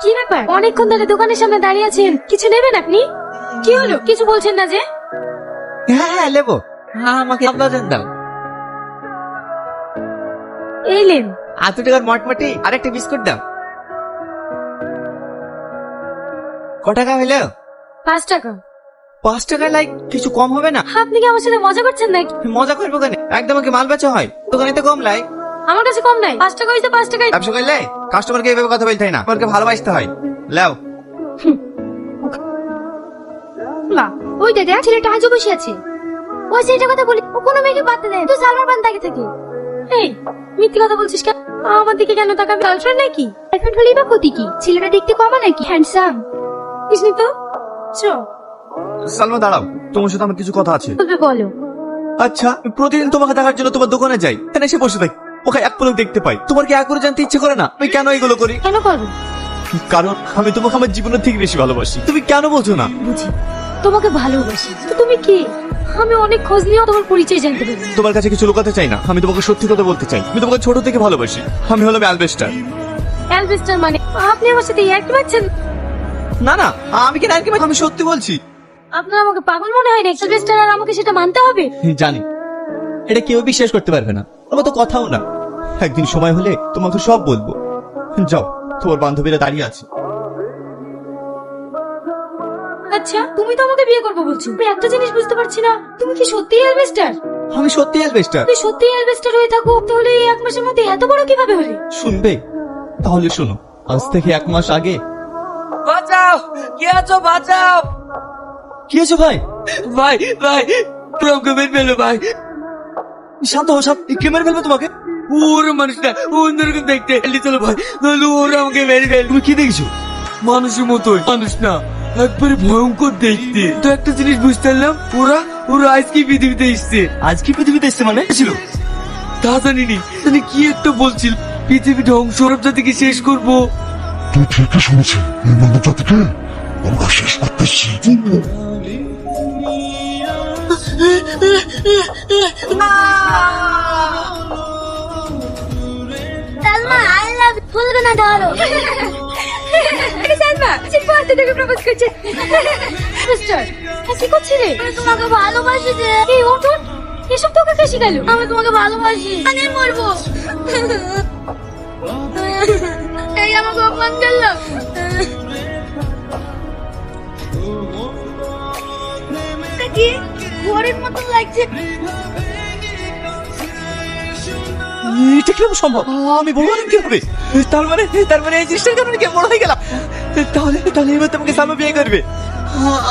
কি ব্যাপার, অনেকক্ষণ ধরে দোকানের সামনে দাঁড়িয়ে আছেন, কিছু নেবেন আপনি? কি হলো, কিছু বলছেন না যে? হ্যাঁ হ্যাঁ নেবো। আমাকে আপনাদের দাও। এই লেন। 8 টাকার মটমটি আর একটা বিস্কুট দাও। ক টাকা হইলো? 5 টাকা। 5 টাকায় লাইক কিছু কম হবে না? আপনি কি আমার সাথে মজা করছেন নাকি? মজা করবো কেন, একদম কি মাল বেচা হয় দোকানে তো কম লাই। আমার কাছে কম নাই, 5 টাকা হইছে 5 টাকাই। ব্যবসা করলে কাস্টমারকে এইভাবে কথা বলতে হয় না, তোমাকে ভালোবাসতে হয়। লাও। মা, ওই দেখ ছেলেটা আজও বসে আছে। ওই সেটা কথা বলি, ও কোনো মেয়েকে পাত্তা দেয় না, তুই সালমান খান তাকে থাকে। এই মিথ্যে কথা বলছিস কেন? আমার দিকে কেন তাকাবি? গার্লফ্রেন্ড নাকি? গার্লফ্রেন্ড হলেই বা ক্ষতি কি? ছেলেটা দেখতে কমা নাকি? হ্যান্ডসাম বুঝলি তো? চো সালমা দাঁড়াও, তোমার সাথে আমার কিছু কথা আছে। বলবে বলো। আচ্ছা, প্রতিদিন তোমাকে দেখার জন্য তোমার দোকানে যাই, এখানে এসে বসে থাকি, ওকে এক পলক দেখতে পাই, তোমার কি এক করে জানতে ইচ্ছে করে না আমি কেন এগুলো করি? কেন করবো? কারণ আমি তোমাকে আমার জীবনের থেকে বেশি ভালোবাসি। তুমি কেন বলছো না? বুঝি তোমাকে ভালোবাসি তো তুমি কে? আমি অনেক খোঁজ নিয়েও তোমার পরিচয় জানতে পারি। তোমার কাছে কিছু লুকাতে চাই না, আমি তোমাকে সত্যি কথা বলতে চাই। আমি তোমাকে ছোট থেকে ভালোবাসি। আমি হলাম অ্যালবেস্টার। অ্যালবেস্টার মানে? আপনি আমার সাথে একই পাচ্ছেন? না না, আমি কেন আর কি, আমি সত্যি বলছি। আপনার আমাকে পাগল মনে হয় না? অ্যালবেস্টার আর আমাকে সেটা মানতে হবে? জানি এটা কেউ বিশ্বাস করতে পারবে না, আমার তো কথাও না। একদিন সময় হলে তোমাকে সব বলবো। যাও, তোমার বান্ধবীরা দাঁড়িয়ে আছে। আচ্ছা, তুমি তো আমাকে বিয়ে করবে বলছো, আমি একটা জিনিস বুঝতে পারছি না, তুমি কি সত্যিই অ্যালবেস্টার? আমি সত্যি অ্যালবেস্টার। তুমি সত্যিই অ্যালবেস্টার হয়ে থাকো, তাহলে এই 1 মাসের মধ্যে এত বড় কিভাবে হলে? শুনবে? তাহলে শোনো, আজ থেকে 1 মাস আগে। বাঁচাও, কে আছো? বাঁচাও কি হয়েছে ভাই? ভাই, ভাই প্রমকে মেরে ফেলো ভাই। শান্ত হো, সব কে মেরে ফেলবে তোমাকে? ওরা মানুষ না, অন্যরকম দেখতে। এলি চলো ভাই, নাহলে ওরা আমাকে মেরে ফেলবে। তুমি কি দেখছো? মানুষের মতোই, মানুষ না, একবারে ভয়ঙ্কর দেখতে। তো একটা জিনিস বুঝতে পারলাম, ওরা ওরা আজকে পৃথিবীতে এসছে। আজ কি পৃথিবীতে এসছে মানে? ছিল তা জানিনি, জানি কি একটা বলছিল, পৃথিবী ধ্বংস, সৌরভ জাতিকে শেষ করবো। তুই ঠিকই শুনেছিস, এই মানব জাতিকে আমরা শেষ করতেছি। Salma, I love you. বলবে না ধরো। এই সালমা, চিপু হাতে থেকে প্রপোজ করছে। মিস্টার, কি করছিস? আমি তোমাকে ভালোবাসি যে। এই ওঠ ওঠ, এসব তোকে কে শিখালো? আমি তোমাকে ভালোবাসি, আমি মরবো। এই আমাকে অপমান করলো। কি ঘরের মতো লাগছে। এটা কিভাবে সম্ভব? আমি বড় হলাম কিভাবে? তার মানে এই জিনিসটার কারণে কি বড় হয়ে গেলাম? তাহলে তাহলে এবার তোমাকে সালমা বিয়ে করবে?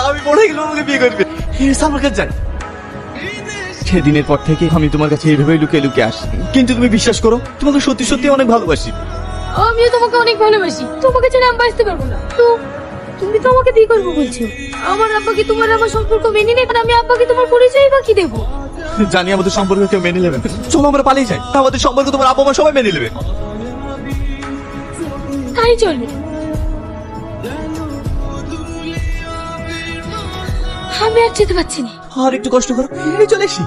আমি বড় হয়ে গেলাম, আমাকে বিয়ে করবে। সালমার কাছে যাই। সেদিনের পর থেকে আমি তোমার কাছে এইভাবেই লুকিয়ে লুকিয়ে আসি, কিন্তু তুমি বিশ্বাস করো, তোমাকে সত্যি সত্যি অনেক ভালোবাসি। আমিও তোমাকে অনেক ভালোবাসি, তোমাকে ছেড়ে আমি বাঁচতে পারবো না। তো তুমি তো আমাকে বিয়ে করবো বলছো, আমার আব্বাকে তোমার আমার সম্পর্ক মেনে নেবে, আমি আব্বাকে তোমার পরিচয় বা কি দেবো? জানি আমাদের সম্পর্ক কেউ মেনে নেবে, চলো আমরা পালিয়ে যাই, আমাদের সম্পর্ক তোমার আব্বা মা সবাই মেনে নেবে। তাই চলবে। আমি আর যেতে পারছি না। আর একটু কষ্ট করো, এই চলে এসি।